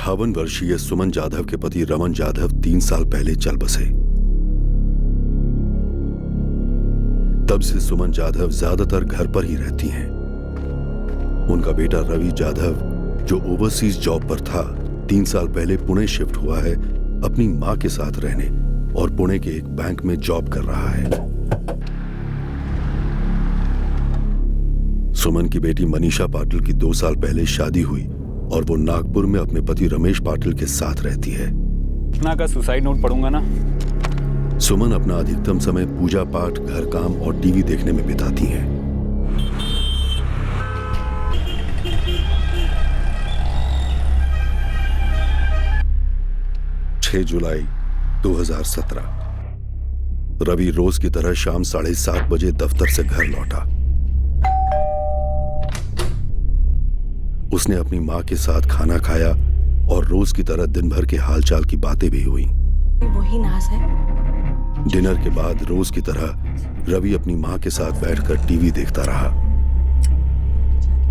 58 वर्षीय सुमन जाधव के पति रमन जाधव 3 साल पहले चल बसे। तब से सुमन जाधव ज्यादातर घर पर ही रहती हैं। उनका बेटा रवि जाधव, जो ओवरसीज जॉब पर था, 3 साल पहले पुणे शिफ्ट हुआ है अपनी मां के साथ रहने और पुणे के एक बैंक में जॉब कर रहा है। सुमन की बेटी मनीषा पाटिल की 2 साल पहले शादी हुई और वो नागपुर में अपने पति रमेश पाटिल के साथ रहती है। इतना का सुसाइड नोट पढ़ूंगा ना। सुमन अपना अधिकतम समय पूजा पाठ, घर काम और टीवी देखने में बिताती हैं। जुलाई 2017 रवि रोज की तरह शाम 7:30 बजे दफ्तर से घर लौटा। उसने अपनी मां के साथ खाना खाया और रोज की तरह दिन भर के हालचाल की बातें भी हुई। वही नाज है। डिनर के बाद रोज की तरह रवि अपनी मां के साथ बैठकर टीवी देखता रहा।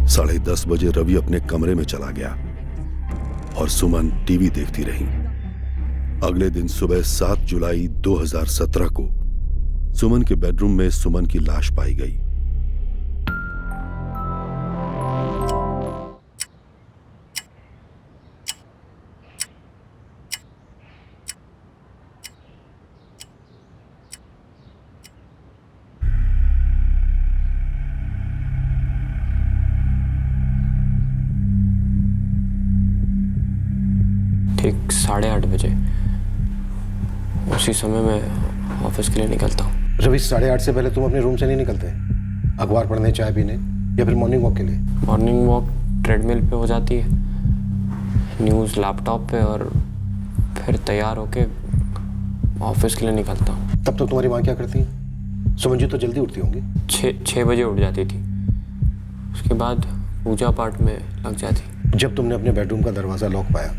10:30 बजे रवि अपने कमरे में चला गया और सुमन टीवी देखती रही। अगले दिन सुबह 7 जुलाई 2017 को सुमन के बेडरूम में सुमन की लाश पाई गई। ठीक 8:30 बजे उसी समय मैं ऑफिस के लिए निकलता हूँ। रवि, 8:30 से पहले तुम अपने रूम से नहीं निकलते? अखबार पढ़ने, चाय पीने या फिर मॉर्निंग वॉक के लिए? मॉर्निंग वॉक ट्रेडमिल पे हो जाती है, न्यूज़ लैपटॉप पे, और फिर तैयार होके ऑफिस के लिए निकलता हूँ। तब तक तुम्हारी माँ क्या करती है? सुमन जी तो जल्दी उठती होंगी। 6 बजे उठ जाती थी, उसके बाद पूजा पाठ में लग जाती। जब तुमने अपने बेडरूम का दरवाज़ा लॉक पाया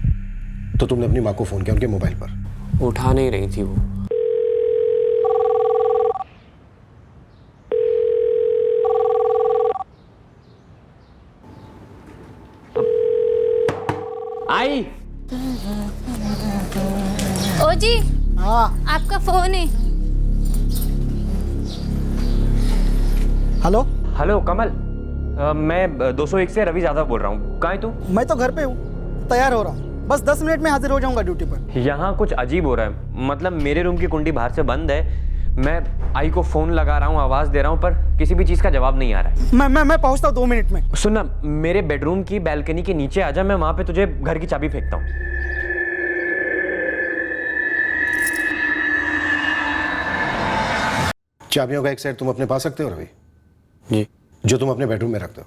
तो तुमने अपनी माँ को फ़ोन किया उनके मोबाइल पर? उठा नहीं रही थी वो। आई। ओ जी, हाँ। आपका फोन है। हेलो। हेलो कमल, मैं 201 से रवि जाधव बोल रहा हूँ। कहाँ है तू? मैं तो घर पे हूँ, तैयार हो रहा हूँ। बस 10 मिनट में हाजिर हो जाऊंगा ड्यूटी पर। यहाँ कुछ अजीब हो रहा है। मतलब मेरे रूम की कुंडी बाहर से बंद है। मैं आई को फोन लगा रहा हूँ, आवाज दे रहा हूँ, पर किसी भी चीज का जवाब नहीं आ रहा है। मैं पहुँचता हूँ 2 मिनट में। सुनना, मेरे बेडरूम की बैल्कनी के नीचे आ जा, मैं वहां पे तुझे घर की चाबी फेंकता हूँ। चाबियों का एक सेट तुम अपने पास रखते हो रवि? जी। जो तुम अपने बेडरूम में रखते हो?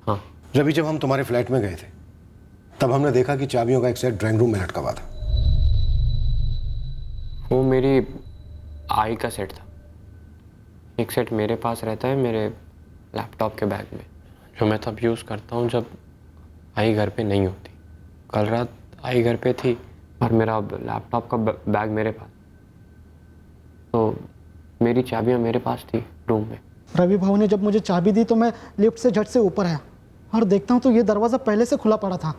हाँ। रवि, जब हम तुम्हारे फ्लैट में गए थे तब हमने देखा कि चाबियों का एक सेट ड्राइंग रूम में लटका हुआ था। वो मेरी आई का सेट था। एक सेट मेरे पास रहता है मेरे लैपटॉप के बैग में, जो मैं तब यूज़ करता हूँ जब आई घर पे नहीं होती। कल रात आई घर पे थी और मेरा लैपटॉप का बैग मेरे पास, तो मेरी चाबियाँ मेरे पास थी रूम में। रवि भाऊ ने जब मुझे चाबी दी तो मैं लिफ्ट से झट से ऊपर आया और देखता हूँ तो ये दरवाज़ा पहले से खुला पड़ा था।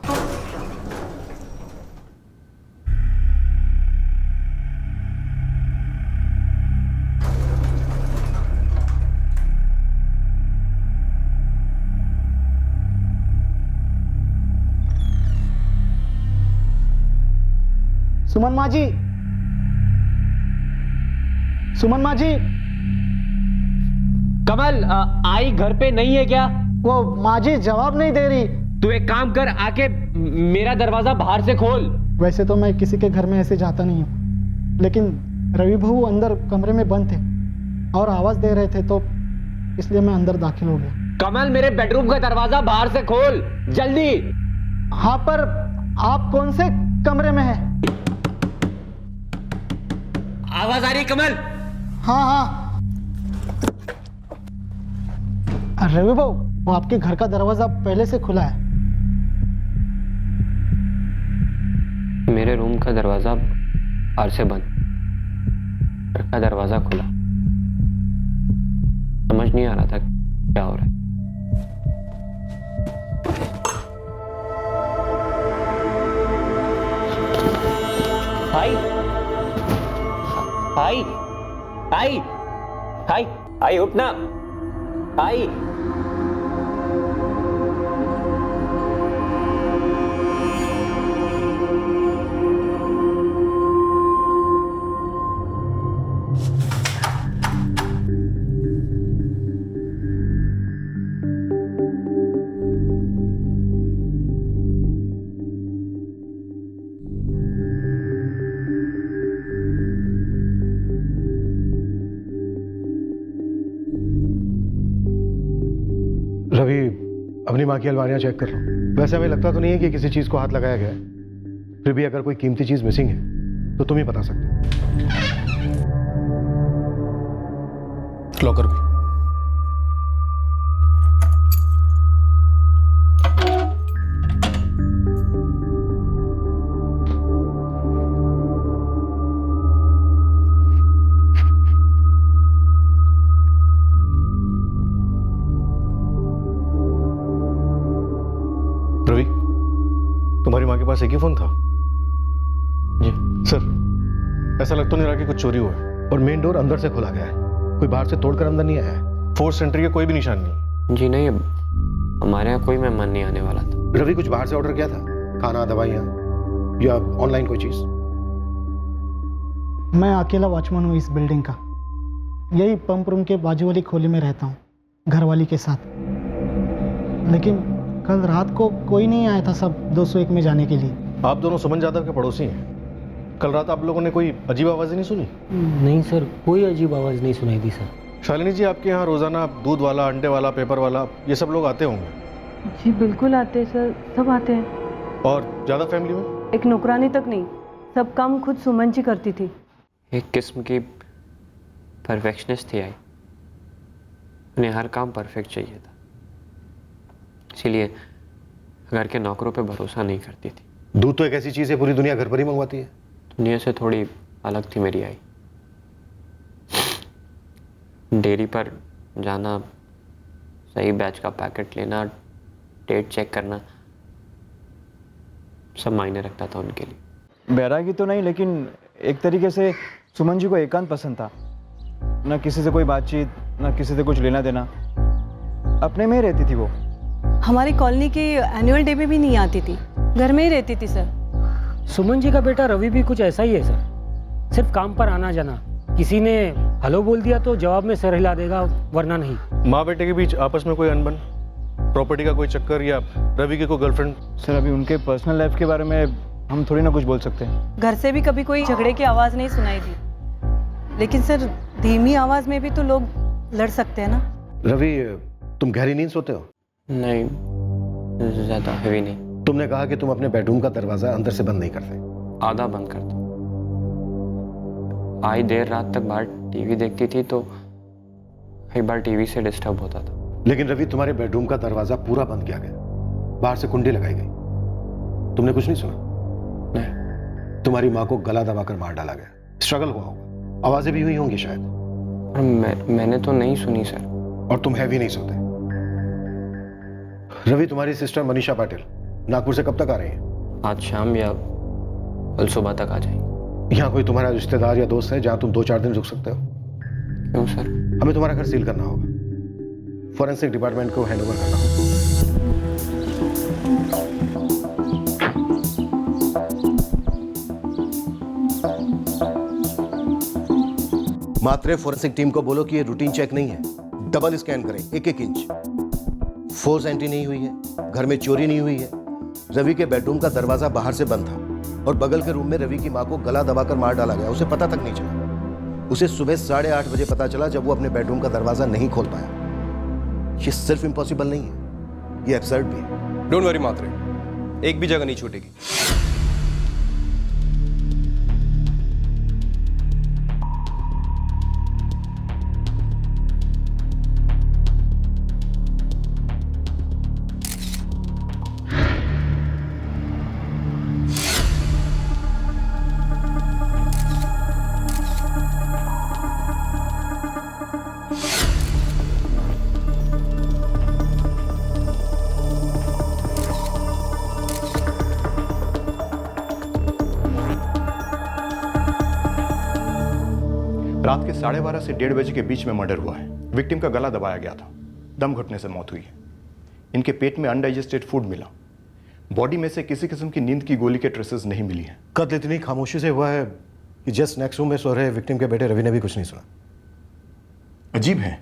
सुमन माँ जी, सुमन माँ जी। कमल, आई घर पे नहीं है क्या? वो माँ जी जवाब नहीं दे रही। तू एक काम कर, आके मेरा दरवाजा बाहर से खोल। वैसे तो मैं किसी के घर में ऐसे जाता नहीं हूँ, लेकिन रवि भाऊ अंदर कमरे में बंद थे और आवाज दे रहे थे, तो इसलिए मैं अंदर दाखिल हो गया। कमल, मेरे बेडरूम का दरवाजा बाहर से खोल जल्दी। हाँ, पर आप कौन से कमरे में हैं? आवाज आ रही है कमल? हाँ हाँ। रवि भाऊ, वो आपके घर का दरवाजा पहले से खुला है। मेरे रूम का दरवाज़ा बाहर से बंद, घर का दरवाज़ा खुला। समझ नहीं आ रहा था क्या हो रहा है। आई आई आई आई आई उठ ना आई। रवि, अपनी माँ की अलमारियां चेक कर लो। वैसे हमें लगता तो नहीं है कि किसी चीज को हाथ लगाया गया है, फिर भी अगर कोई कीमती चीज मिसिंग है तो तुम ही बता सकते हो। लॉकर भी। रवि, तुम्हारी माँ के पास एक ही फोन था? जी सर, ऐसा लग तो नहीं रहा कि कुछ चोरी हुआ है, और मेन डोर अंदर से खोला गया है, कोई बाहर से तोड़कर अंदर नहीं आया है। फोर्स एंट्री का कोई भी निशान नहीं। जी नहीं, हमारे यहाँ कोई मेहमान नहीं आने वाला था। रवि, कुछ बाहर से ऑर्डर किया था? खाना, दवाइयाँ या ऑनलाइन कोई चीज? मैं अकेला वॉचमैन हूँ इस बिल्डिंग का। यही पंप रूम के बाजू वाली खोली में रहता हूँ घरवाली के साथ। लेकिन कल रात को कोई नहीं आया था सब 201 में जाने के लिए। आप दोनों सुमन यादव के पड़ोसी हैं। कल रात आप लोगों ने कोई अजीब आवाज़ नहीं सुनी? नहीं सर, कोई अजीब आवाज़ नहीं सुनाई दी सर। शालिनी जी, आपके यहाँ रोजाना दूध वाला, अंडे वाला, पेपर वाला, ये सब लोग आते होंगे? जी बिल्कुल आते हैं सर, सब आते हैं। और ज़्यादा फैमिली में? एक नौकरानी तक नहीं, सब काम खुद सुमन जी करती थी। एक किस्म की परफेक्शनिस्ट थी आई। उन्हें हर काम परफेक्ट चाहिए था, इसीलिए घर के नौकरों पे भरोसा नहीं करती थी। दूध तो एक ऐसी चीज़ है, पूरी दुनिया घर पर ही मंगवाती है। दुनिया से थोड़ी अलग थी मेरी आई। डेयरी पर जाना, सही बैच का पैकेट लेना, डेट चेक करना, सब मायने रखता था उनके लिए। बैरागी तो नहीं, लेकिन एक तरीके से सुमन जी को एकांत पसंद था। ना किसी से कोई बातचीत, ना किसी से कुछ लेना देना, अपने में ही रहती थी वो। हमारी कॉलोनी की एनुअल डे में भी नहीं आती थी, घर में ही रहती थी सर। सुमन जी का बेटा रवि भी कुछ ऐसा ही है सर, सिर्फ काम पर आना जाना। किसी ने हेलो बोल दिया तो जवाब में सर हिला देगा, वरना नहीं। माँ बेटे के बीच आपस में कोई अनबन, प्रॉपर्टी का कोई चक्कर, या रवि की कोई गर्लफ्रेंड? सर, अभी उनके पर्सनल लाइफ के बारे में हम थोड़ी ना कुछ बोल सकते हैं। घर से भी कभी कोई झगड़े की आवाज़ नहीं सुनाई दी, लेकिन सर धीमी आवाज़ में भी तो लोग लड़ सकते हैं ना। रवि, तुम गहरी नींद सोते हो? नहीं, ज़्यादा हैवी नहीं। तुमने कहा कि तुम अपने बेडरूम का दरवाजा अंदर से बंद नहीं करते। आधा बंद करता। आई देर रात तक बाहर टीवी देखती थी तो कई बार टीवी से डिस्टर्ब होता था। लेकिन रवि, तुम्हारे बेडरूम का दरवाजा पूरा बंद किया गया, बाहर से कुंडी लगाई गई, तुमने कुछ नहीं सुना? नहीं। तुम्हारी माँ को गला दबाकर मार डाला गया, स्ट्रगल हुआ होगा, आवाजें भी हुई होंगी शायद। और मैंने तो नहीं सुनी सर। और तुम हैवी नहीं सोते। रवि, तुम्हारी सिस्टर मनीषा पाटिल नागपुर से कब तक आ रही है? आज शाम या कल सुबह तक आ जाएंगे। यहाँ कोई तुम्हारा रिश्तेदार या दोस्त है जहाँ तुम 2-4 दिन रुक सकते हो? क्यों सर? हमें तुम्हारा घर सील करना होगा, फॉरेंसिक डिपार्टमेंट को हैंडओवर करना होगा। मात्रे फॉरेंसिक टीम को बोलो कि ये रूटीन चेक नहीं है, डबल स्कैन करें, 1-1 इंच। फोर्स एंट्री नहीं हुई है, घर में चोरी नहीं हुई है। रवि के बेडरूम का दरवाजा बाहर से बंद था और बगल के रूम में रवि की मां को गला दबाकर मार डाला गया, उसे पता तक नहीं चला। उसे सुबह 8:30 बजे पता चला जब वो अपने बेडरूम का दरवाजा नहीं खोल पाया। ये सिर्फ इम्पॉसिबल नहीं है, ये एब्सर्ड भी है। डोंट वरी मात्रे, एक भी जगह नहीं छूटेगी। रात के 12:30 से 1:30 बजे के बीच में मर्डर हुआ है। विक्टिम का गला दबाया गया था, दम घुटने से मौत हुई है। इनके पेट में अनडाइजेस्टेड फूड मिला। बॉडी में से किसी किस्म की नींद की गोली के ट्रेसेस नहीं मिली है। कत्ल इतनी खामोशी से हुआ है कि जस्ट नेक्स्ट रूम में सो रहे विक्टिम के बेटे रवि ने भी कुछ नहीं सुना। अजीब है।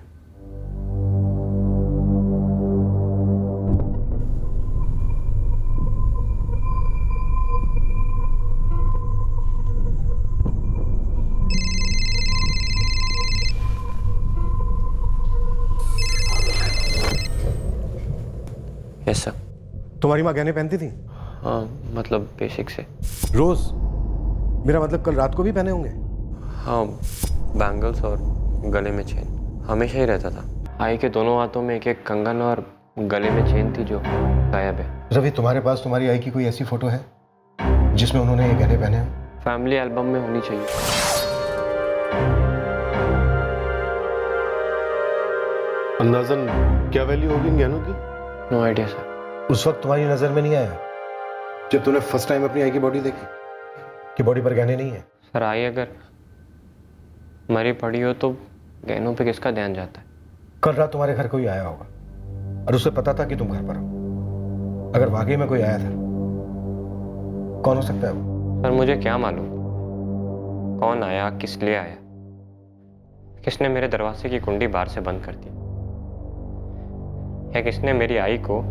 Yes sir. तुम्हारी माँ गहने पहनती थी? हाँ, मतलब बेसिक से। रोज? मेरा मतलब कल रात को भी पहने होंगे? हाँ, बैंगल्स और गले में चेन हमेशा ही रहता था। आई के दोनों हाथों में एक एक कंगन और गले में चेन थी जो गायब है। रवि, तुम्हारे पास तुम्हारी आई की कोई ऐसी फोटो है जिसमें उन्होंने ये गहने पहने हैं? फैमिली एल्बम में होनी चाहिए। अंदाजन क्या वैल्यू होगी इन गहनों की? No idea sir. उस वक्त तुम्हारी नजर में नहीं आया जब तूने फर्स्ट टाइम अपनी आई की बॉडी देखी कि बॉडी पर गहने नहीं है? सर, आई अगर मरी पड़ी हो तो गहनों पे किसका ध्यान जाता है? कल रात तुम्हारे घर कोई आया होगा और उसे पता था कि तुम घर पर हो। अगर वाकई में कोई आया था, कौन हो सकता है वो? सर, मुझे क्या मालूम कौन आया, किस लिए आया, किसने मेरे दरवाजे की कुंडी बाहर से बंद कर दी, या किसने मेरी आई को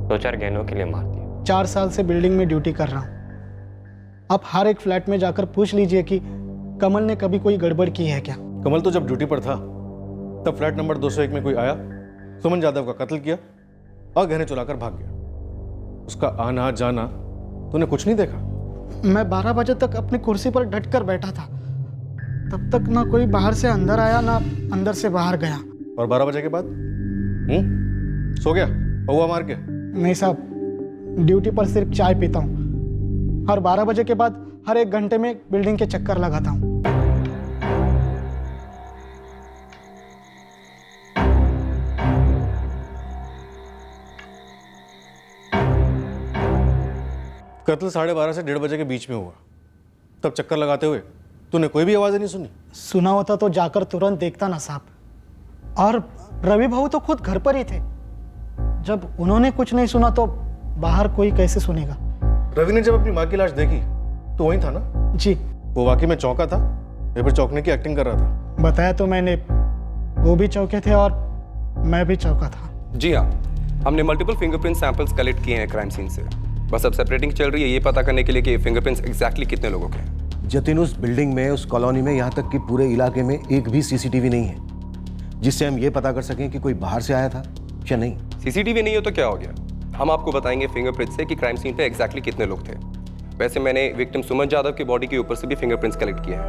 2-4 गहनों के लिए मार दिया। 4 साल से बिल्डिंग में ड्यूटी कर रहा हूँ। आप हर एक फ्लैट में जाकर पूछ लीजिए कि कमल ने कभी कोई गड़बड़ की है क्या। कमल तो जब ड्यूटी पर था तब फ्लैट नंबर 201 में कोई आया, सुमन जाधव का कत्ल किया और गहने चुराकर भाग गया। उसका आना जाना तूने कुछ नहीं देखा? मैं 12 बजे तक अपनी कुर्सी पर डट कर बैठा था। तब तक ना कोई बाहर से अंदर आया ना अंदर से बाहर गया। और 12 बजे के बाद सो गया पौवा मार के? नहीं साहब, ड्यूटी पर सिर्फ चाय पीता हूँ और 12 बजे के बाद हर 1 घंटे में बिल्डिंग के चक्कर लगाता हूँ। कत्ल 12:30 से 1:30 बजे के बीच में हुआ। तब चक्कर लगाते हुए तूने कोई भी आवाज़ नहीं सुनी? सुना होता तो जाकर तुरंत देखता ना साहब। और रवि भाऊ तो खुद घर पर ही थे। जब उन्होंने कुछ नहीं सुना तो बाहर कोई कैसे सुनेगा? रवि ने जब अपनी माँ की लाश देखी तो वहीं था ना? जी। वो वाकई में चौंका था या फिर चौंकने की एक्टिंग कर रहा था? बताया तो मैंने, वो भी चौंके थे और मैं भी चौंका था। जी हाँ, हमने मल्टीपल फिंगरप्रिंट सैंपल्स कलेक्ट किए हैं क्राइम सीन से। बस अब सेपरेटिंग चल रही है ये पता करने के लिए कि ये फिंगरप्रिंट्स एग्जैक्टली कितने लोगों के हैं। जतिन, उस बिल्डिंग में, उस कॉलोनी में, यहाँ तक कि पूरे इलाके में एक भी सीसीटीवी नहीं है जिससे हम ये पता कर सकें कि कोई बाहर से आया था या नहीं। सीसीटीवी नहीं हो तो क्या हो गया, हम आपको बताएंगे फिंगरप्रिंट से कि क्राइम सीन पे एग्जैक्टली कितने लोग थे। वैसे मैंने विक्टिम सुमन जाधव की बॉडी के ऊपर से भी फिंगरप्रिंट्स कलेक्ट किए हैं।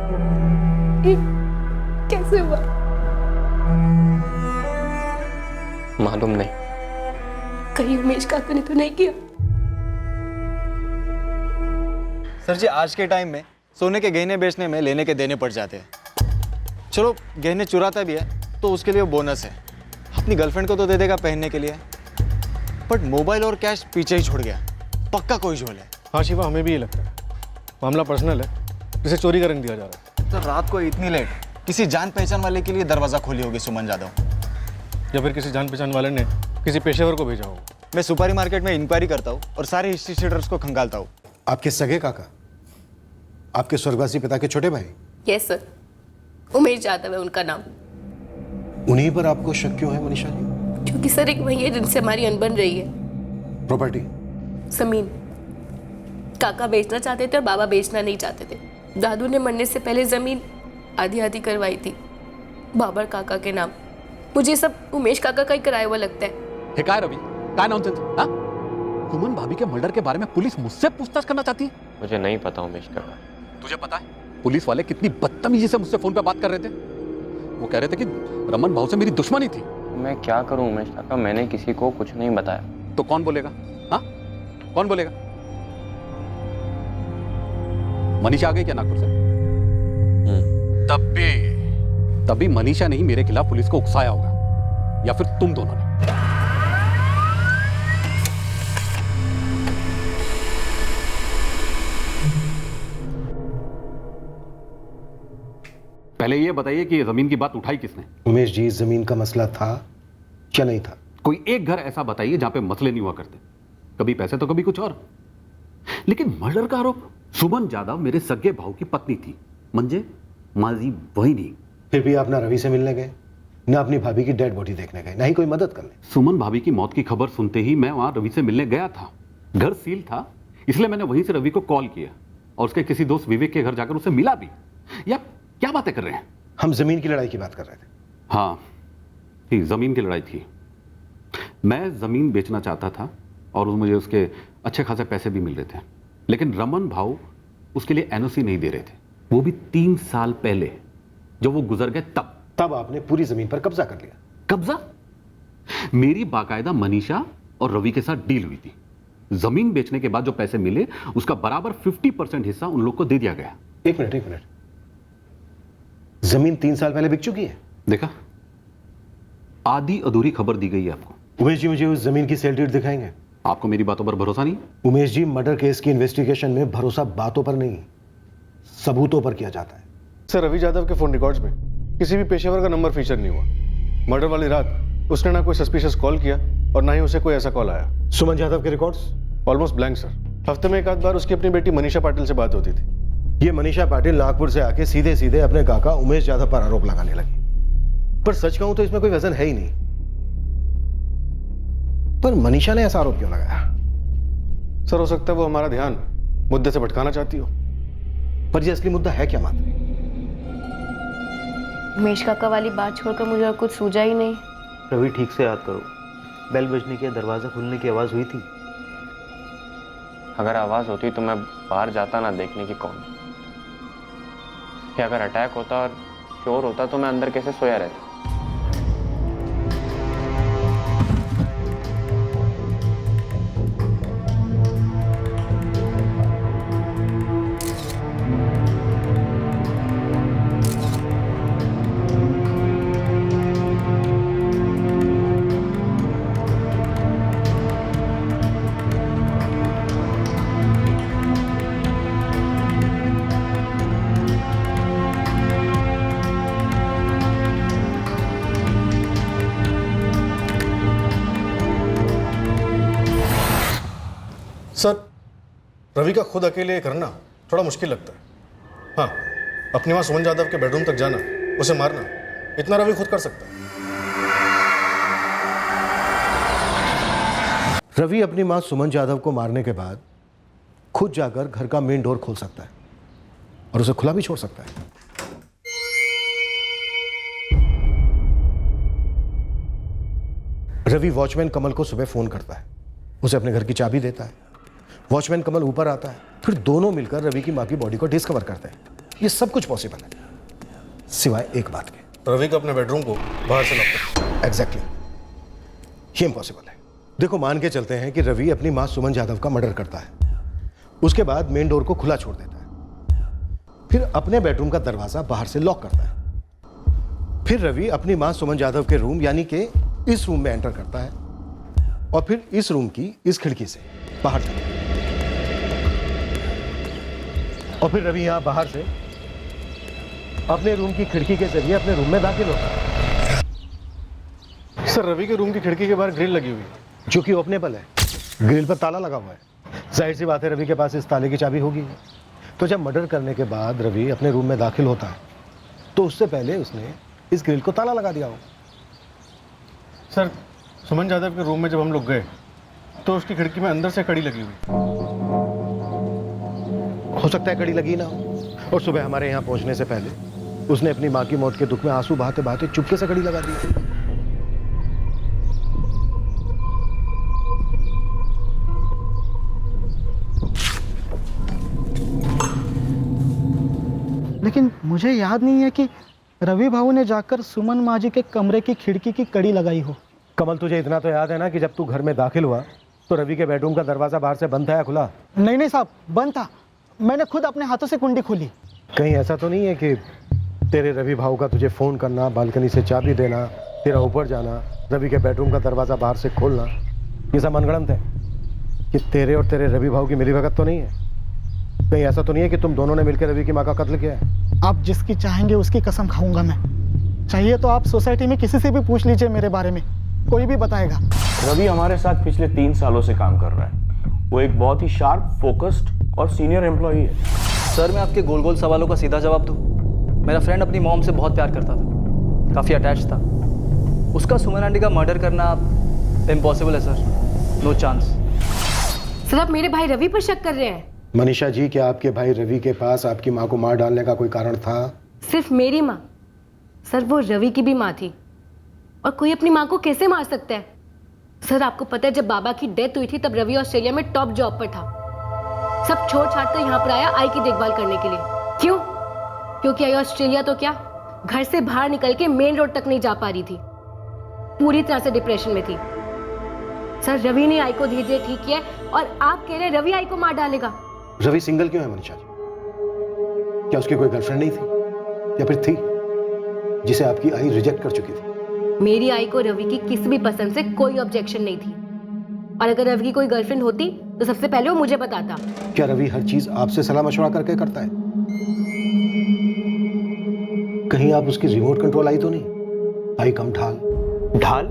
कैसे हुआ? मालूम नहीं। कहीं उमेश काका ने तो नहीं किया? सर जी, आज के टाइम में सोने के गहने बेचने में लेने के देने पड़ जाते हैं। चलो, गहने चुराता भी है तो उसके लिए बोनस है, अपनी गर्लफ्रेंड को तो दे देगा पहनने के लिए, बट मोबाइल और कैश पीछे ही छोड़ गया। पक्का कोई झोल है। हाँ शिवा, हमें भी ये लगता है मामला पर्सनल है, जिसे चोरी करने दिया जा रहा है। तो रात को इतनी लेट किसी जान पहचान वाले के लिए दरवाज़ा खोली होगी सुमन जाधव, या फिर किसी जान पहचान वाले ने किसी पेशेवर को भेजा होगा। मैं सुपारी मार्केट में इंक्वायरी करता हूँ और सारे हिस्ट्री शीटर्स को खंगालता हूँ। आपके सगे काका, आपके स्वर्गवासी पिता के छोटे भाई? यस सर, उमेश जाधव है उनका नाम। उन्हीं पर आपको शक क्यों है मनीषा जी? क्योंकि सर एक वही है जिनसे हमारी अनबन रही है। प्रॉपर्टी? जमीन काका बेचना चाहते थे और बाबा बेचना नहीं चाहते थे। दादू ने मरने से पहले जमीन आधी आधी करवाई थी बाबर काका के नाम। मुझे सब उमेश काका का ही कराया हुआ लगता है। क्या रवि, क्या नॉनसेंस? हाँ, सुमन भाभी के मर्डर के बारे में पुलिस मुझसे पूछताछ करना चाहती है? मुझे नहीं पता उमेश काका। तुझे पता है पुलिस वाले कितनी बदतमीजी से मुझसे फोन पे बात कर रहे थे? वो कह रहे थे कि रमन भाव से मेरी दुश्मनी थी। मैं क्या करूं उमेश काका, मैंने किसी को कुछ नहीं बताया। तो कौन बोलेगा? हाँ, कौन बोलेगा? मनीषा आ गई क्या नागपुर से? तभी मनीषा ने ही मेरे खिलाफ पुलिस को उकसाया होगा, या फिर तुम दोनों ने। पहले ये बताइए कि जमीन की बात उठाई किसने? उमेश जी, जमीन का मसला था या नहीं था? कोई एक घर ऐसा बताइए जहां पे मसले नहीं हुआ करते, कभी पैसे तो कभी कुछ और। लेकिन मर्डर का आरोप, सुमन जाधव मेरे सगे भाव की पत्नी थी, मंजे माजी वही नहीं। फिर भी आप ना रवि से मिलने गए, ना अपनी भाभी की डेड बॉडी देखने गए, ना ही कोई मदद करने। सुमन भाभी की मौत की खबर सुनते ही मैं वहां रवि से मिलने गया था। घर सील था, इसलिए मैंने वहीं से रवि को कॉल किया और उसके किसी दोस्त विवेक के घर जाकर उसे मिला भी। या क्या बातें कर रहे हैं? हम जमीन की लड़ाई की बात कर रहे थे। हाँ, ये जमीन की लड़ाई थी। मैं जमीन बेचना चाहता था और मुझे उसके अच्छे खासे पैसे भी मिल रहे थे, लेकिन रमन भाऊ उसके लिए एनओसी नहीं दे रहे थे, वो भी 3 साल पहले जब वो गुजर गए तब आपने पूरी जमीन पर कब्जा कर लिया। कब्जा? मेरी बाकायदा मनीषा और रवि के साथ डील हुई थी। जमीन बेचने के बाद जो पैसे मिले उसका बराबर 50% हिस्सा उन लोग को दे दिया गया। एक मिनट, जमीन 3 साल पहले बिक चुकी है। देखा, आधी अधूरी खबर दी गई है आपको। उमेश जी, मुझे उस जमीन की सेल डीड दिखाएंगे? आपको मेरी बातों पर भरोसा नहीं? उमेश जी, मर्डर केस की इन्वेस्टिगेशन में भरोसा बातों पर नहीं, सबूतों पर किया जाता है। सर, रवि यादव के फोन रिकॉर्ड्स में किसी भी पेशेवर का नंबर फीचर नहीं हुआ। मर्डर वाली रात उसने ना कोई सस्पिशियस कॉल किया और ना ही उसे कोई ऐसा कॉल आया। सुमन यादव के रिकॉर्ड्स ऑलमोस्ट ब्लैंक सर। हफ्ते में एक आध बार उसकी अपनी बेटी मनीषा पाटिल से बात होती थी। ये मनीषा पाटिल नागपुर से आके सीधे सीधे अपने काका उमेश यादव पर आरोप लगाने लगी। पर सच कहूं तो इसमें कोई वजन है ही नहीं। पर मनीषा ने ऐसा आरोप क्यों लगाया? सर, हो सकता है वो हमारा ध्यान मुद्दे से भटकाना चाहती हो। पर ये असली मुद्दा है क्या मात्र? उमेश काका वाली बात छोड़कर मुझे और कुछ सूझा ही नहीं। रवि, ठीक से याद करो, बेल बजने की, दरवाजा खुलने की आवाज हुई थी? अगर आवाज होती तो मैं बाहर जाता ना देखने की कौन, या अगर अटैक होता और शोर होता तो मैं अंदर कैसे सोया रहता। सर, रवि का खुद अकेले करना थोड़ा मुश्किल लगता है। हाँ, अपनी मां सुमन यादव के बेडरूम तक जाना, उसे मारना, इतना रवि खुद कर सकता है। रवि अपनी मां सुमन यादव को मारने के बाद खुद जाकर घर का मेन डोर खोल सकता है और उसे खुला भी छोड़ सकता है। रवि वॉचमैन कमल को सुबह फोन करता है, उसे अपने घर की चाबी देता है। वॉचमैन कमल ऊपर आता है, फिर दोनों मिलकर रवि की मां की बॉडी को डिस्कवर करते हैं। ये सब कुछ पॉसिबल है, सिवाय एक बात के। रवि को अपने बेडरूम को बाहर से लॉक कर। एग्जैक्टली, ये इम्पॉसिबल है। देखो, मान के चलते हैं कि रवि अपनी मां सुमन यादव का मर्डर करता है, उसके बाद मेन डोर को खुला छोड़ देता है, फिर अपने बेडरूम का दरवाजा बाहर से लॉक करता है। फिर रवि अपनी मां सुमन यादव के रूम यानी कि इस रूम में एंटर करता है और फिर इस रूम की इस खिड़की से बाहर जाता है। और फिर रवि यहां बाहर से अपने रूम की खिड़की के जरिए अपने रूम में दाखिल होता है। सर, रवि के रूम की खिड़की के बाहर ग्रिल लगी हुई है जो कि ओपनेबल है, ग्रिल पर ताला लगा हुआ है। जाहिर सी बात है रवि के पास इस ताले की चाबी होगी। तो जब मर्डर करने के बाद रवि अपने रूम में दाखिल होता है तो उससे पहले उसने इस ग्रिल को ताला लगा दिया हो। सर, सुमन यादव के रूम में जब हम लोग गए तो उसकी खिड़की में अंदर से कड़ी लगी हुई। हो सकता है कड़ी लगी ना हो और सुबह हमारे यहाँ पहुंचने से पहले उसने अपनी मां की मौत के दुख में आंसू बहाते बहाते चुपके से कड़ी लगा दी। लेकिन मुझे याद नहीं है कि रवि भाऊ ने जाकर सुमन माँ जी के कमरे की खिड़की की कड़ी लगाई हो। कमल, तुझे इतना तो याद है ना कि जब तू घर में दाखिल हुआ तो रवि के बेडरूम का दरवाजा बाहर से बंद था या खुला? नहीं साहब, बंद था। मैंने खुद अपने हाथों से कुंडी खोली। कहीं ऐसा तो नहीं है कि तेरे रवि भाऊ का तुझे फोन करना, बालकनी से चाबी देना, तेरा ऊपर जाना, रवि के बेडरूम का दरवाजा बाहर से खोलना, ये सब मनगढ़ंत है कि तेरे और तेरे रवि भाऊ की मिलीभगत तो नहीं है? कहीं ऐसा तो नहीं है कि तुम दोनों ने मिलकर रवि की माँ का कत्ल किया है? आप जिसकी चाहेंगे उसकी कसम खाऊंगा मैं। चाहिए तो आप सोसाइटी में किसी से भी पूछ लीजिए मेरे बारे में, कोई भी बताएगा। रवि हमारे साथ पिछले 3 सालों से काम कर रहा है। वो एक बहुत ही शार्प, फोकस्ड और सीनियर एम्प्लॉई है। सर मैं आपके गोल गोल सवालों का सीधा जवाब दूं। मेरा फ्रेंड अपनी मॉम से बहुत प्यार करता था, काफ़ी अटैच था। उसका सुमन आंटी का मर्डर करना इम्पॉसिबल है सर, नो चांस। सर आप मेरे भाई रवि पर शक कर रहे हैं? मनीषा जी, क्या आपके भाई रवि के पास आपकी माँ को मार डालने का कोई कारण था? सिर्फ मेरी माँ? सर वो रवि की भी माँ थी, और कोई अपनी माँ को कैसे मार सकता है? सर आपको पता है जब बाबा की डेथ हुई थी तब रवि ऑस्ट्रेलिया में टॉप जॉब पर था। सब छोड़ छाड़ कर यहाँ पर आया आई की देखभाल करने के लिए। क्यों? क्योंकि आई ऑस्ट्रेलिया तो क्या, घर से बाहर निकल के मेन रोड तक नहीं जा पा रही थी, पूरी तरह से डिप्रेशन में थी। सर रवि ने आई को धीरे धीरे ठीक किया, और आप कह रहे हैं रवि आई को मार डालेगा? रवि सिंगल क्यों है मनीषा जी? क्या उसकी कोई गर्लफ्रेंड नहीं थी, या फिर थी जिसे आपकी आई रिजेक्ट कर चुकी थी? मेरी आई को रवि की किसी भी पसंद से कोई ऑब्जेक्शन नहीं थी, और अगर रवि की कोई गर्लफ्रेंड होती तो सबसे पहले वो मुझे बताता। क्या रवि हर चीज आपसे सलाह मशवरा करके करता है? कहीं आप उसकी रिमोट कंट्रोल आई तो नहीं? आई कम ढाल। ढाल?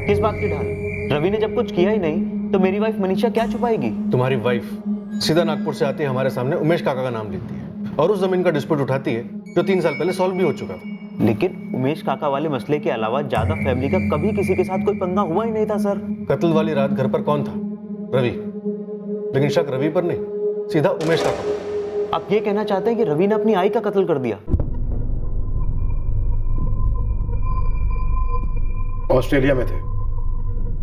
किस बात की ढाल? रवि ने जब कुछ किया ही नहीं तो मेरी वाइफ मनीषा क्या छुपाएगी? तुम्हारी वाइफ सीधा नागपुर से आती है, हमारे सामने उमेश काका का नाम लेती है और उस जमीन का डिस्प्यूट उठाती है जो 3 साल पहले सॉल्व भी हो चुका था। लेकिन उमेश काका वाले मसले के अलावा ज्यादा फैमिली का कभी किसी के साथ कोई पंगा हुआ ही नहीं था सर। कत्ल वाली रात घर पर कौन था? रवि। लेकिन शक रवि पर नहीं, सीधा उमेश काका पर। आप ये कहना चाहते हैं कि रवि ने अपनी आई का कत्ल कर दिया? ऑस्ट्रेलिया में थे,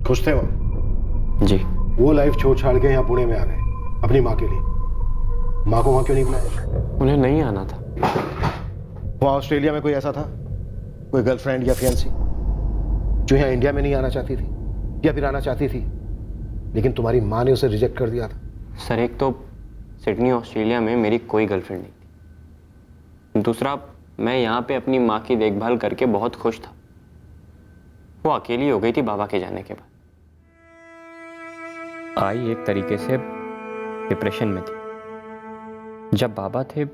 खुश थे वहां? जी। वो लाइफ छोड़ छाड़ के यहाँ पुणे में आ गए अपनी माँ के लिए। माँ को वहां क्यों नहीं बुलाया? उन्हें नहीं आना था। वहां ऑस्ट्रेलिया में कोई ऐसा था, कोई गर्लफ्रेंड या फियांसी जो यहाँ इंडिया में नहीं आना चाहती थी, या फिर आना चाहती थी लेकिन तुम्हारी माँ ने उसे रिजेक्ट कर दिया था? सर एक तो सिडनी ऑस्ट्रेलिया में मेरी कोई गर्लफ्रेंड नहीं थी, दूसरा मैं यहाँ पे अपनी माँ की देखभाल करके बहुत खुश था। वो अकेली हो गई थी बाबा के जाने के बाद। आई एक तरीके से डिप्रेशन में थी। जब बाबा थे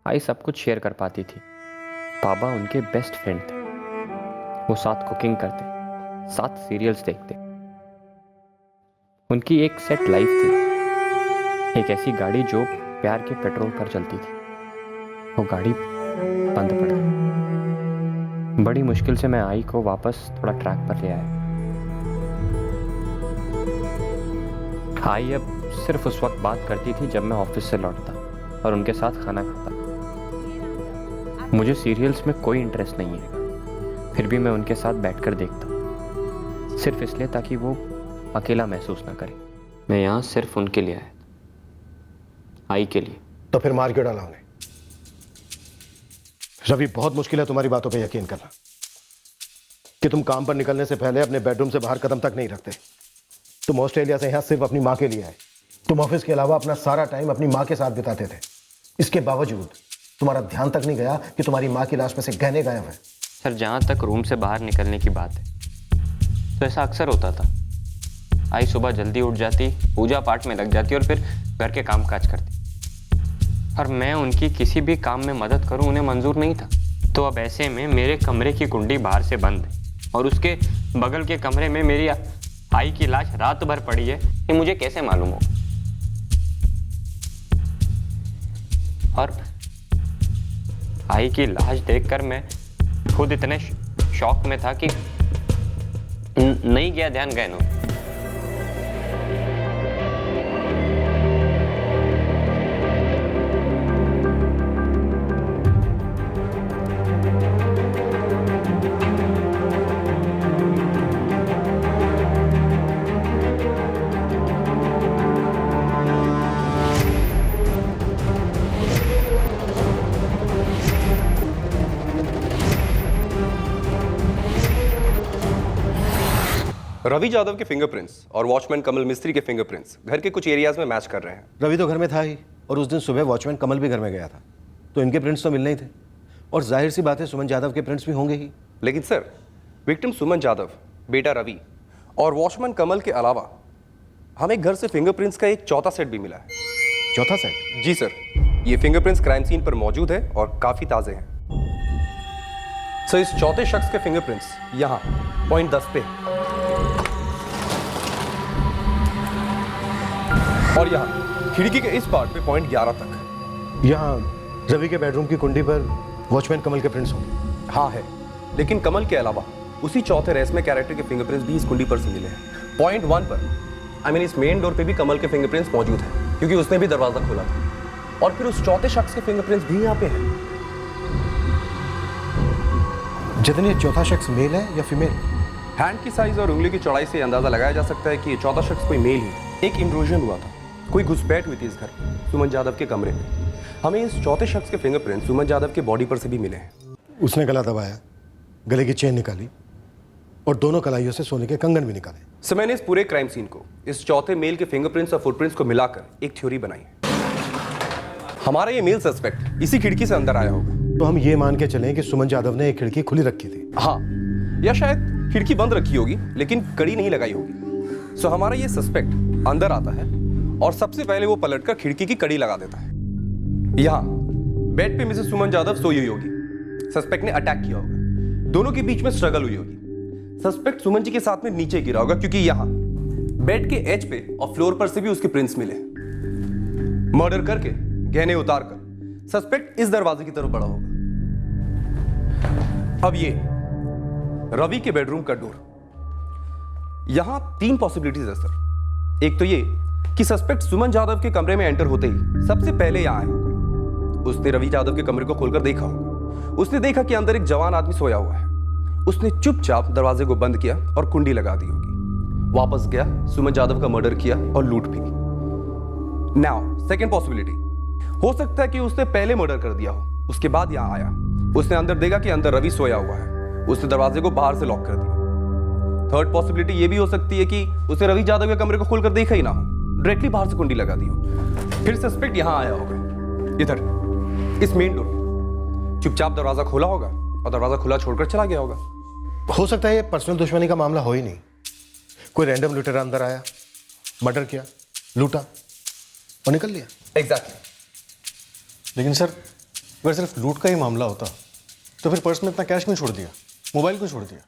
आई सब कुछ शेयर कर पाती थी। बाबा उनके बेस्ट फ्रेंड थे। वो साथ कुकिंग करते, साथ सीरियल्स देखते। उनकी एक सेट लाइफ थी, एक ऐसी गाड़ी जो प्यार के पेट्रोल पर चलती थी। वो गाड़ी बंद पड़ गई। बड़ी मुश्किल से मैं आई को वापस थोड़ा ट्रैक पर ले आया। आई अब सिर्फ उस वक्त बात करती थी जब मैं ऑफिस से लौटता और उनके साथ खाना खाता। मुझे सीरियल्स में कोई इंटरेस्ट नहीं है, फिर भी मैं उनके साथ बैठकर देखता, सिर्फ इसलिए ताकि वो अकेला महसूस ना करे। मैं यहाँ सिर्फ उनके लिए आया था, आई के लिए। तो फिर मार क्यों डाला उन्हें? रवि, बहुत मुश्किल है तुम्हारी बातों पे यकीन करना कि तुम काम पर निकलने से पहले अपने बेडरूम से बाहर कदम तक नहीं रखते। तुम ऑस्ट्रेलिया से यहाँ सिर्फ अपनी माँ के लिए आए। तुम ऑफिस के अलावा अपना सारा टाइम अपनी माँ के साथ बिताते थे। इसके बावजूद तुम्हारा ध्यान तक नहीं गया कि तुम्हारी माँ की लाश में से गहने गायब हैं। सर जहाँ तक रूम से बाहर निकलने की बात है तो ऐसा अक्सर होता था। आई सुबह जल्दी उठ जाती, पूजा पाठ में लग जाती और फिर घर के काम काज करती, और मैं उनकी किसी भी काम में मदद करूं उन्हें मंजूर नहीं था। तो अब ऐसे में मेरे कमरे की कुंडी बाहर से बंद है और उसके बगल के कमरे में मेरी आई की लाश रात भर पड़ी है, ये मुझे कैसे मालूम हो? और आई की लाश देखकर मैं खुद इतने शॉक में था कि नहीं गया ध्यान गहनों। रवि यादव के फिंगरप्रिंट्स और वॉचमैन कमल मिस्त्री के फिंगरप्रिंट्स घर के कुछ एरियाज में मैच कर रहे हैं। रवि तो घर में था ही, और उस दिन सुबह वॉचमैन कमल भी घर में गया था, तो इनके प्रिंट्स तो मिलने ही थे, और जाहिर सी बात है सुमन यादव के प्रिंट्स भी होंगे ही। लेकिन सर, विक्टिम सुमन यादव, बेटा रवि और वॉचमैन कमल के अलावा हमें घर से फिंगरप्रिंट्स का एक चौथा सेट भी मिला है। चौथा सेट? जी सर, ये फिंगरप्रिंट्स क्राइम सीन पर मौजूद है और काफी ताजे हैं। सर, इस चौथे शख्स के फिंगरप्रिंट्स यहाँ पॉइंट 10 पे और यहाँ खिड़की के इस पार्ट पे पॉइंट 11 तक। यहाँ रवि के बेडरूम की कुंडी पर वॉचमैन कमल के प्रिंट्स होंगे। हाँ है, लेकिन कमल के अलावा उसी चौथे रेस में कैरेक्टर के फिंगरप्रिंट्स भी इस कुंडी पर से मिले हैं। पॉइंट 1 पर इस मेन डोर पे भी कमल के फिंगरप्रिंट्स मौजूद हैं, क्योंकि उसने भी दरवाजा खोला था। और फिर उस चौथे शख्स के फिंगरप्रिंट्स भी यहाँ पे हैं। जितने ये चौथा शख्स मेल है या फीमेल? हैंड की साइज और उंगली की चौड़ाई से अंदाजा लगाया जा सकता है कि ये चौथा शख्स कोई मेल ही। एक इंट्रूजन हुआ था, कोई घुसपैठ हुई थी इस घर में, सुमन यादव के कमरे में। हमें इस चौथे शख्स के फिंगरप्रिंट सुमन यादव के बॉडी पर से भी मिले हैं। उसने गला दबाया, गले की चेन निकाली और दोनों कलाइयों से सोने के कंगन भी निकाले। सर, मैंने इस पूरे क्राइम सीन को इस चौथे मेल के फिंगरप्रिंट्स और फुटप्रिंट्स को मिलाकर एक थ्योरी बनाई है। हमारा ये मेल सस्पेक्ट इसी खिड़की से अंदर आया होगा। तो हम ये मान के चलें कि सुमन यादव ने एक खिड़की खुली रखी थी? हाँ, या शायद खिड़की बंद रखी होगी लेकिन कड़ी नहीं लगाई होगी। सो हमारा ये सस्पेक्ट अंदर आता है और सबसे पहले वो पलटकर खिड़की की कड़ी लगा देता है। यहाँ बेड पे मिसेस सुमन यादव सोई हुई होगी। सस्पेक्ट ने अटैक किया होगा, दोनों के बीच में स्ट्रगल हुई होगी। सस्पेक्ट सुमन जी के साथ में नीचे गिरा होगा, क्योंकि यहाँ बेड के एज पे और फ्लोर पर से भी उसके प्रिंट्स मिले। मर्डर करके गहने उतारकर सस्पेक्ट इस दरवाजे की तरफ बढ़ा होगा। अब ये रवि के बेडरूम का डोर। यहां 3 पॉसिबिलिटीज है सर। एक तो ये कि सस्पेक्ट सुमन यादव के कमरे में एंटर होते ही सबसे पहले यहां आया होगा। उसने रवि यादव के कमरे को खोलकर देखा होगा। उसने देखा कि अंदर एक जवान आदमी सोया हुआ है। उसने चुपचाप दरवाजे को बंद किया और कुंडी लगा दी होगी। वापस गया, सुमन यादव का मर्डर किया और लूट भी। नाउ सेकंड पॉसिबिलिटी, हो सकता है कि उसने पहले मर्डर कर दिया हो, उसके बाद यहां आया। उसने अंदर देखा कि अंदर रवि सोया हुआ है, उसने दरवाजे को बाहर से लॉक कर दिया। थर्ड पॉसिबिलिटी ये भी हो सकती है कि उसे रवि यादव के कमरे को खोलकर देखा ही ना हो, डायरेक्टली बाहर से कुंडी लगा दी हो। फिर सस्पेक्ट यहां आया होगा, इधर इस मेन डोर, चुपचाप दरवाजा खोला होगा और दरवाजा खुला छोड़कर चला गया होगा। हो सकता है ये पर्सनल दुश्मनी का मामला हो ही नहीं, कोई रैंडम लुटेरा अंदर आया, मर्डर किया, लूटा और निकल लिया। एग्जैक्टली। लेकिन सर, अगर सिर्फ लूट का ही मामला होता तो फिर पर्स में इतना कैश क्यों छोड़ दिया, मोबाइल क्यों छोड़ दिया?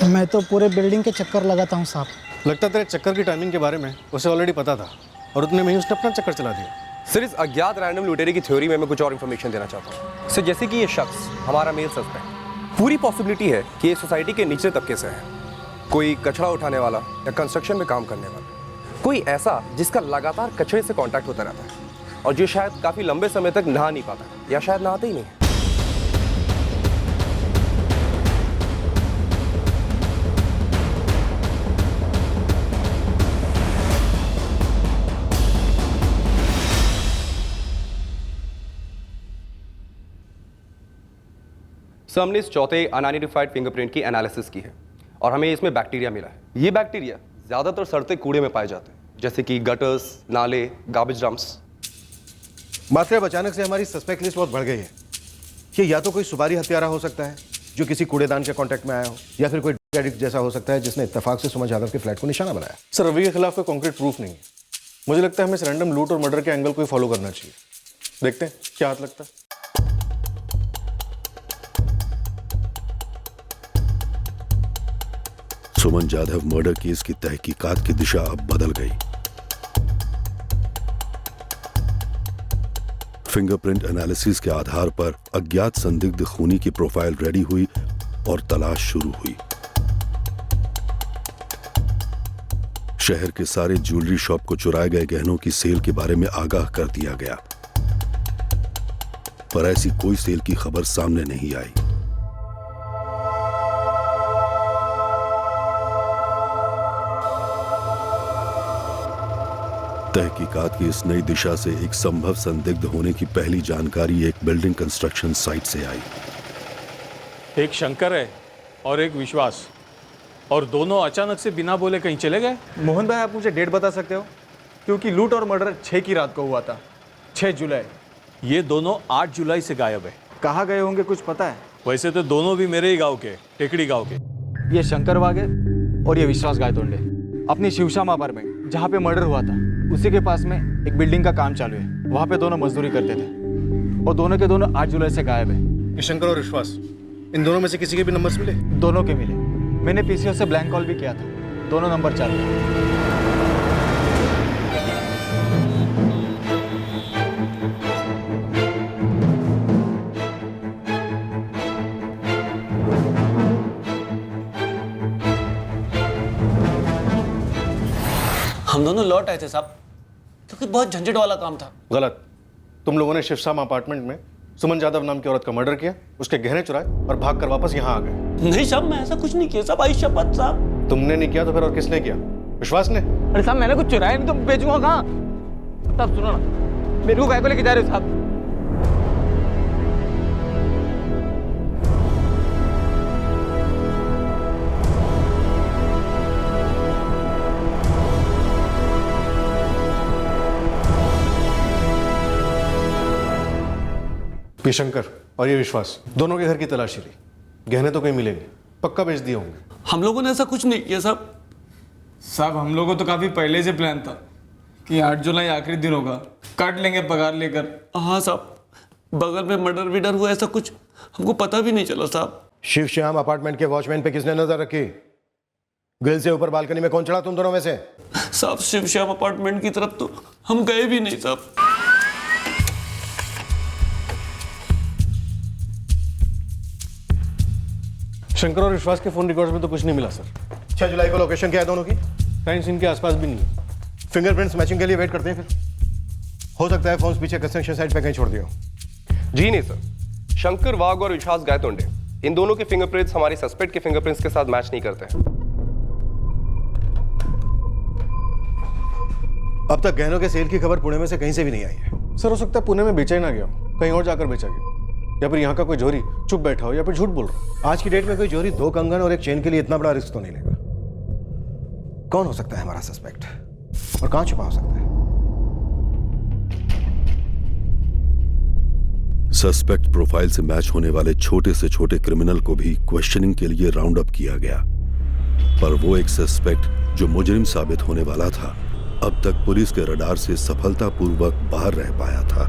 मैं तो पूरे बिल्डिंग के चक्कर लगाता हूँ साहब। लगता तेरे चक्कर की टाइमिंग के बारे में उसे ऑलरेडी पता था और उतने में ही उसने अपना चक्कर चला दिया। सर, इस अज्ञात रैंडम लुटेरे की थ्योरी में मैं कुछ और इन्फॉर्मेशन देना चाहता हूँ। सर, जैसे कि ये शख्स हमारा मेल सस्पेक्ट, पूरी पॉसिबिलिटी है कि ये सोसाइटी के निचले तबके से है। कोई कचरा उठाने वाला या कंस्ट्रक्शन में काम करने वाला, कोई ऐसा जिसका लगातार कचरे से कांटेक्ट होता रहता है और जो शायद काफी लंबे समय तक नहा नहीं पाता या शायद नहाते ही नहीं। सो हमने इस चौथे अनआइडेंटिफाइड फिंगरप्रिंट की एनालिसिस की है और हमें इसमें बैक्टीरिया मिला है। ये बैक्टीरिया ज्यादातर सड़ते कूड़े में पाए जाते हैं, जैसे कि गटर्स, नाले, गार्बेज डंप्स। मात्र अचानक से हमारी सस्पेक्ट लिस्ट बहुत बढ़ गई है। ये या तो कोई सुपारी हत्यारा हो सकता है जो किसी कूड़ेदान के कांटेक्ट में आया हो, या फिर कोई एडिक्ट जैसा हो सकता है जिसने इत्तेफाक से सुमन यादव के फ्लैट को निशाना बनाया। सर, रवि के खिलाफ कोई कॉन्क्रीट प्रूफ नहीं है। मुझे लगता है हमें इस रैंडम लूट और मर्डर के एंगल को ही फॉलो करना चाहिए। देखते हैं क्या हाथ लगता है। सुमन यादव मर्डर केस की तहकीकात की दिशा अब बदल गई। फिंगरप्रिंट एनालिसिस के आधार पर अज्ञात संदिग्ध खूनी की प्रोफाइल रेडी हुई और तलाश शुरू हुई। शहर के सारे ज्वेलरी शॉप को चुराए गए गहनों की सेल के बारे में आगाह कर दिया गया, पर ऐसी कोई सेल की खबर सामने नहीं आई। तहकीकात की इस नई दिशा से एक संभव संदिग्ध होने की पहली जानकारी एक बिल्डिंग कंस्ट्रक्शन साइट से आई। एक शंकर है और एक विश्वास, और दोनों अचानक से बिना बोले कहीं चले गए। मोहन भाई, आप मुझे डेट बता सकते हो? क्योंकि लूट और मर्डर 6 की रात को हुआ था, 6 जुलाई। ये दोनों 8 जुलाई से गायब है। कहाँ गए होंगे कुछ पता है? वैसे तो दोनों भी मेरे ही गांव के, टेकड़ी गांव के। ये शंकर वागे और ये विश्वास गायतोंडे। अपनी शिवश्याम अपार्टमेंट जहाँ पे मर्डर हुआ था उसी के पास में एक बिल्डिंग का काम चालू है। वहाँ पे दोनों मजदूरी करते थे और दोनों के दोनों 8 जुलाई से गायब है। शंकर और विश्वास, इन दोनों में से किसी के भी नंबर्स मिले? दोनों के मिले। मैंने पीसीओ से ब्लैंक कॉल भी किया था, दोनों नंबर चालू है। हम दोनों लौट आए थे साहब, क्योंकि बहुत झंझट वाला काम था। गलत। तुम लोगों ने शिवश्याम अपार्टमेंट में सुमन यादव नाम की औरत का मर्डर किया, उसके गहने चुराए और भागकर वापस यहाँ आ गए। नहीं साहब, मैं ऐसा कुछ नहीं किया साहब, आई शपथ साहब। तुमने नहीं किया तो फिर और किसने किया? विश्वास ने? अरे साहब मैंने कुछ चुराया नहीं तो बेचूंगा कहाँ? साहब सुनो ना, मेरे को काय को लेके जा रहे हो साहब? ये शंकर और ये विश्वास दोनों के घर की तलाशी ली, गहने तो कहीं मिलेंगे, पक्का बेच दिए होंगे। हम लोगों ने ऐसा कुछ नहीं किया साहब। साहब हम लोगों को तो काफी पहले से प्लान था कि 8 जुलाई आखिरी दिन होगा, काट लेंगे पगार लेकर। हाँ साहब, बगल में मर्डर विडर हुआ ऐसा कुछ हमको पता भी नहीं चला साहब। शिवश्याम अपार्टमेंट के वॉचमैन पे किसने नजर रखी? ग्रिल से ऊपर बालकनी में कौन चढ़ा तुम दोनों में से? साहब शिवश्याम अपार्टमेंट की तरफ तो हम गए भी नहीं साहब। शंकर और विश्वास के फोन रिकॉर्ड्स में तो कुछ नहीं मिला सर। 6 जुलाई को लोकेशन क्या है दोनों की? क्राइम सीन के आसपास भी नहीं है। फिंगरप्रिंट्स मैचिंग के लिए वेट करते हैं फिर। हो सकता है फोन्स पीछे कंस्ट्रक्शन साइट पे कहीं छोड़ दिया हो। जी नहीं सर, शंकर वाघ और विश्वास गायतोंडे, इन दोनों के फिंगरप्रिंट्स हमारे सस्पेक्ट के फिंगरप्रिंट्स के साथ मैच नहीं करते हैं। अब तक गहनों के सेल की खबर पुणे में से कहीं से भी नहीं आई है। सर हो सकता है पुणे में बेचा ही ना गया हो, कहीं और जाकर बेचा गया, या फिर यहाँ का कोई जोरी चुप बैठा हो या फिर झूठ बोल रहा हो। आज की डेट में कोई जोरी 2 कंगन और एक चेन के लिए इतना बड़ा रिस्क तो नहीं लेगा। कौन हो सकता है हमारा सस्पेक्ट और कहां छुपा हो सकता है? सस्पेक्ट प्रोफाइल से मैच होने वाले छोटे से छोटे क्रिमिनल को भी क्वेश्चनिंग के लिए राउंड अप किया गया, पर वो एक सस्पेक्ट जो मुजरिम साबित होने वाला था अब तक पुलिस के रडार से सफलतापूर्वक बाहर रह पाया था।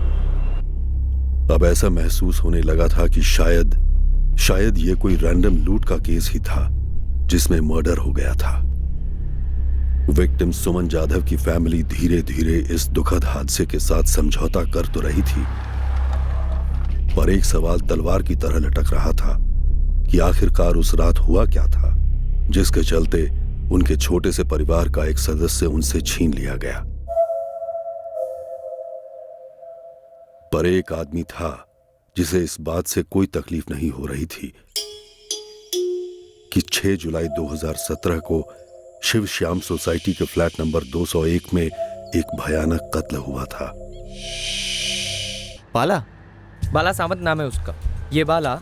अब ऐसा महसूस होने लगा था कि शायद ये कोई रैंडम लूट का केस ही था जिसमें मर्डर हो गया था। विक्टिम सुमन जाधव की फैमिली धीरे धीरे इस दुखद हादसे के साथ समझौता कर तो रही थी, पर एक सवाल तलवार की तरह लटक रहा था कि आखिरकार उस रात हुआ क्या था जिसके चलते उनके छोटे से परिवार का एक सदस्य उनसे छीन लिया गया। पर एक आदमी था जिसे इस बात से कोई तकलीफ नहीं हो रही थी कि 6 जुलाई 2017 को शिव श्याम सोसाइटी के फ्लैट नंबर 201 में एक भयानक कत्ल हुआ था। बाला सामंत नाम है उसका। ये बाला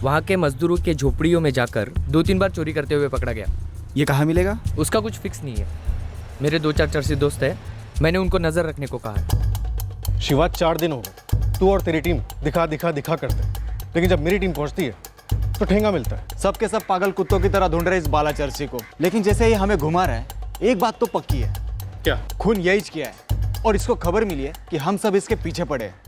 वहाँ के मजदूरों के झोपड़ियों में जाकर 2-3 बार चोरी करते हुए पकड़ा गया। ये कहाँ मिलेगा? उसका कुछ फिक्स नहीं है। मेरे 2-4 चर्चित दोस्त हैं, मैंने उनको नजर रखने को कहा है। शिवा 4 दिन हो गए तू और तेरी टीम दिखा करते, लेकिन जब मेरी टीम पहुंचती है तो ठेंगा मिलता है। सबके सब पागल कुत्तों की तरह ढूंढ रहे इस बाला चर्ची को, लेकिन जैसे ही हमें घुमा रहा है एक बात तो पक्की है। क्या? खून यही किया है और इसको खबर मिली है कि हम सब इसके पीछे पड़े हैं।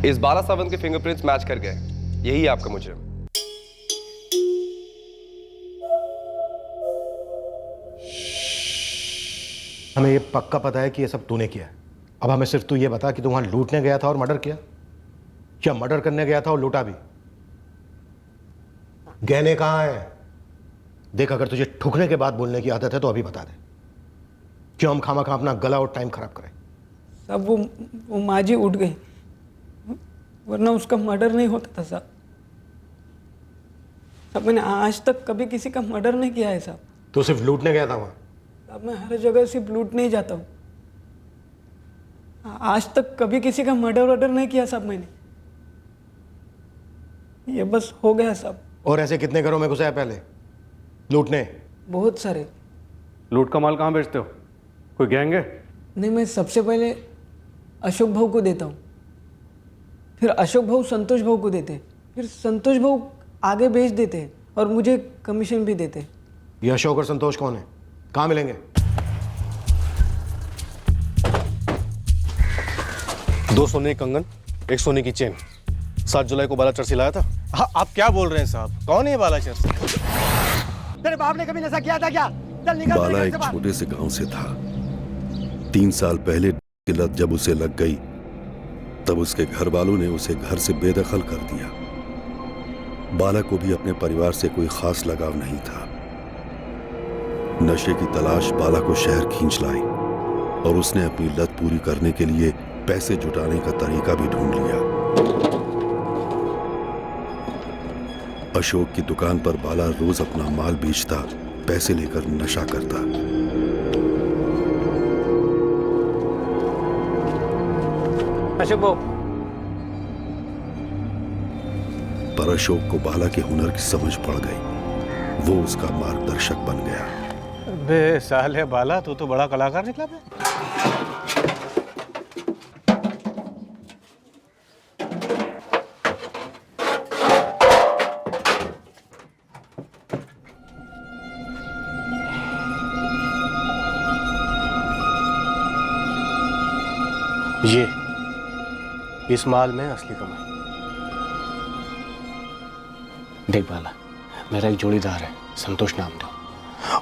इस बाला सावंत के फिंगरप्रिंट्स मैच कर गए, यही है आपका मुजरिम। हमें ये पक्का पता है कि ये सब तूने किया। अब हमें सिर्फ तू ये बता कि तू वहां लूटने गया था और मर्डर किया। क्या मर्डर करने गया था और लूटा भी? गहने कहाँ है? देख, अगर तुझे ठुकने के बाद बोलने की आदत है तो अभी बता दे, क्यों हम खामा खा अपना गला और टाइम खराब करें। साहब वो माँ जी उठ गई, वरना उसका मर्डर नहीं होता था साहब। साहब मैंने आज तक कभी किसी का मर्डर नहीं किया है साहब। तो सिर्फ लूटने गया था वहां? साहब मैं हर जगह सिर्फ लूट नहीं जाता हूँ, आज तक कभी किसी का मर्डर नहीं किया साहब मैंने। ये बस हो गया साहब। और ऐसे कितने घरों में घुसा है पहले लूटने? बहुत सारे। लूट का माल कहाँ बेचते हो? कोई गैंग है? नहीं, मैं सबसे पहले अशोक भाऊ को देता हूँ, फिर अशोक भाऊ संतोष भाऊ को देते हैं, फिर संतोष भाऊ आगे बेच देते हैं और मुझे कमीशन भी देते हैं। ये अशोक और संतोष कौन है? कहाँ मिलेंगे? दो सोने के कंगन, एक सोने की चेन। 7 जुलाई को बालाचर से लाया था। हाँ, आप क्या बोल रहे हैं साहब? कौन है ये बालाचर से? तेरे बाप ने कभी नशा किया था क्या? चल निकल। बाला एक छोटे से गांव से था। 3 साल पहले की लत जब उसे लग गई तब उसके घर वालों ने उसे घर से बेदखल कर दिया। बाला को भी अपने परिवार से कोई खास लगाव नहीं था। नशे की तलाश बाला को शहर खींच लाई और उसने अपनी लत पूरी करने के लिए पैसे जुटाने का तरीका भी ढूंढ लिया। अशोक की दुकान पर बाला रोज अपना माल बेचता, पैसे लेकर नशा करता। अशोक भाऊ। पर अशोक को बाला के हुनर की समझ पड़ गई। वो उसका मार्गदर्शक बन गया। बे साले बाला, तू तो बड़ा कलाकार निकला बे। ये इस माल में असली कमाई। देख बाला, मेरा एक जोड़ीदार है संतोष नाम का।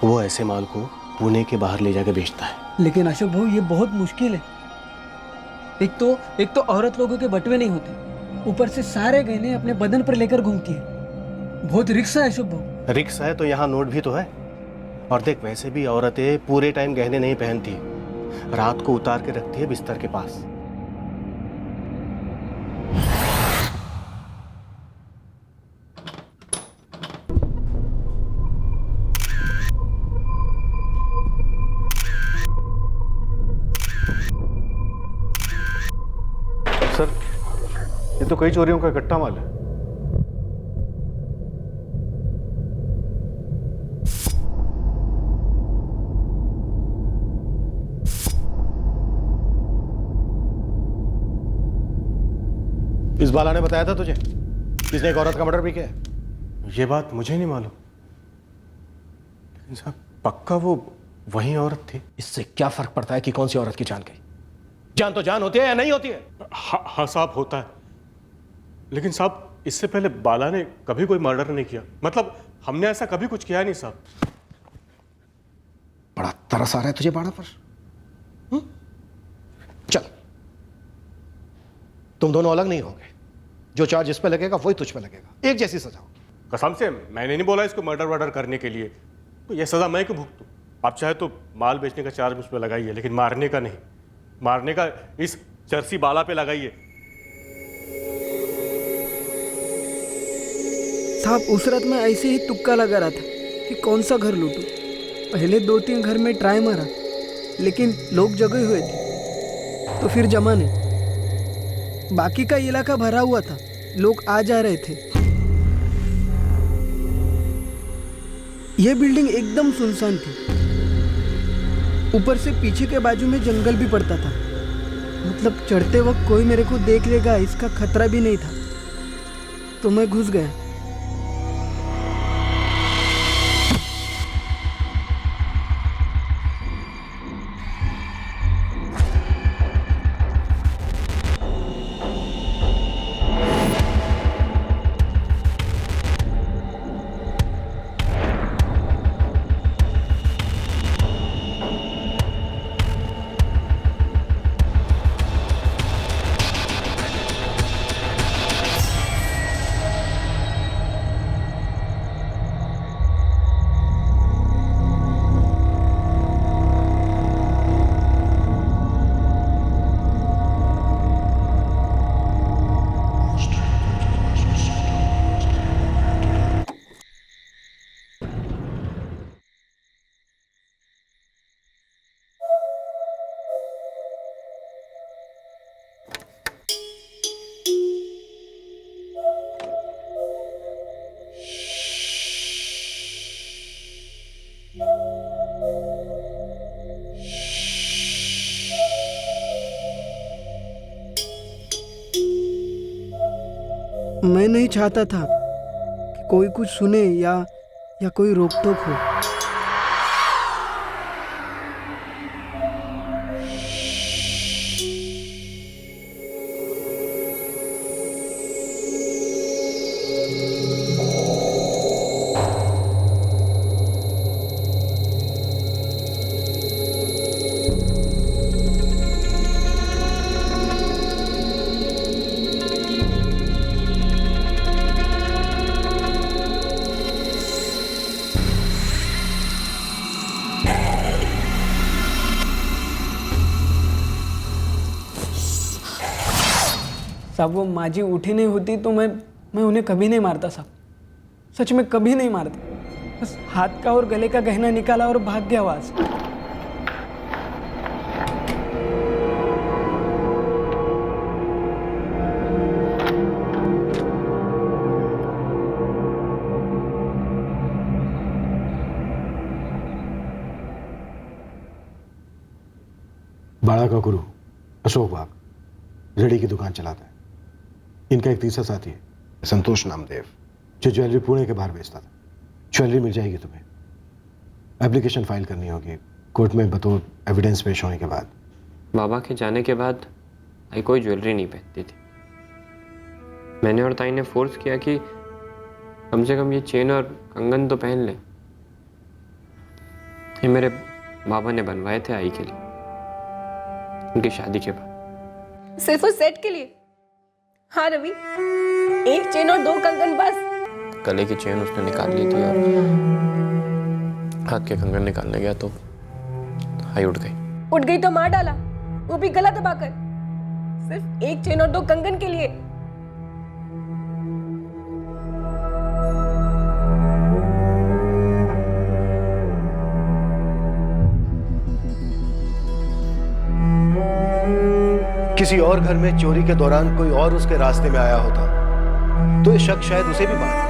वो ऐसे माल को पुणे के बाहर ले जाके बेचता है। लेकिन अशोक भाऊ ये बहुत मुश्किल है। एक तो औरत लोगों के बटवे नहीं होते, ऊपर से सारे गहने अपने बदन पर लेकर घूमती है। बहुत रिक्स है अशोक भाऊ। रिक्स है तो यहाँ नोट भी तो है। और देख, वैसे भी औरतें पूरे टाइम गहने नहीं पहनती, रात को उतार के रखती है बिस्तर के पास। सर, ये तो कई चोरियों का इकट्ठा माल है। इस बाला ने बताया था तुझे किसने एक औरत का मर्डर भी किया है? ये बात मुझे नहीं मालूम, लेकिन साहब पक्का वो वही औरत थी। इससे क्या फर्क पड़ता है कि कौन सी औरत की जान गई? जान तो जान होती है या नहीं होती है? हाँ साहब, होता है। लेकिन साहब इससे पहले बाला ने कभी कोई मर्डर नहीं किया। मतलब हमने ऐसा कभी कुछ किया नहीं साहब। बड़ा तरस आ रहा है तुझे बाड़ा पर। चल, तुम दोनों अलग नहीं होगे। जो चार्ज इस पे लगेगा वही तुझ पे लगेगा। एक जैसी सजा होगी। कसम से मैंने नहीं बोला इसको मर्डर वर्डर करने के लिए। तो ये सजा मैं क्यों भुगतूं? आप चाहे तो माल बेचने का चार्ज मुझ पर लगाइए, लेकिन मारने का नहीं। मारने का इस चर्सी बाला पे लगाइए। साहब उस रात मैं ऐसे ही तुक्का लगा रहा था कि कौन सा घर लूटूं। पहले 2-3 घर में ट्राई मारा, लेकिन लोग जगे हुए थे तो फिर जमा नहीं। बाकी का इलाका भरा हुआ था, लोग आ जा रहे थे। यह बिल्डिंग एकदम सुनसान थी। ऊपर से पीछे के बाजू में जंगल भी पड़ता था। मतलब चढ़ते वक्त कोई मेरे को देख लेगा इसका खतरा भी नहीं था। तो मैं घुस गया। मैं नहीं चाहता था कि कोई कुछ सुने या कोई रोक टोक हो। साहब वो माजी उठी नहीं होती तो मैं उन्हें कभी नहीं मारता साहब, सच में कभी नहीं मारता। बस हाथ का और गले का गहना निकाला और भाग गया वहां से। बाड़ा का गुरु अशोक बाग रेडी की दुकान चलाता है। इनका एक तीसरा साथी है संतोष नामदेव, जो ज्वेलरी पुणे के बाहर बेचता था। ज्वेलरी मिल जाएगी तुम्हें, एप्लीकेशन फाइल करनी होगी कोर्ट में बतौर एविडेंस पेश होने के बाद। बाबा के जाने के बाद आई कोई ज्वेलरी नहीं पहनती थी। मैंने और ताई ने फोर्स किया कि कम से कम ये चेन और कंगन तो पहन ले। ये मेरे बाबा ने बनवाए थे आई के लिए, उनकी शादी के बाद। सिर्फ उस सेट के लिए? हाँ रवि, एक चेन और 2 कंगन बस। गले की चेन उसने निकाल ली थी और हाथ के कंगन निकालने गया तो आई उठ गई। उठ गई तो मार डाला, वो भी गला दबाकर, सिर्फ एक चेन और 2 कंगन के लिए। किसी और घर में चोरी के दौरान कोई और उसके रास्ते में आया होता तो ये शक शायद उसे भी मारता।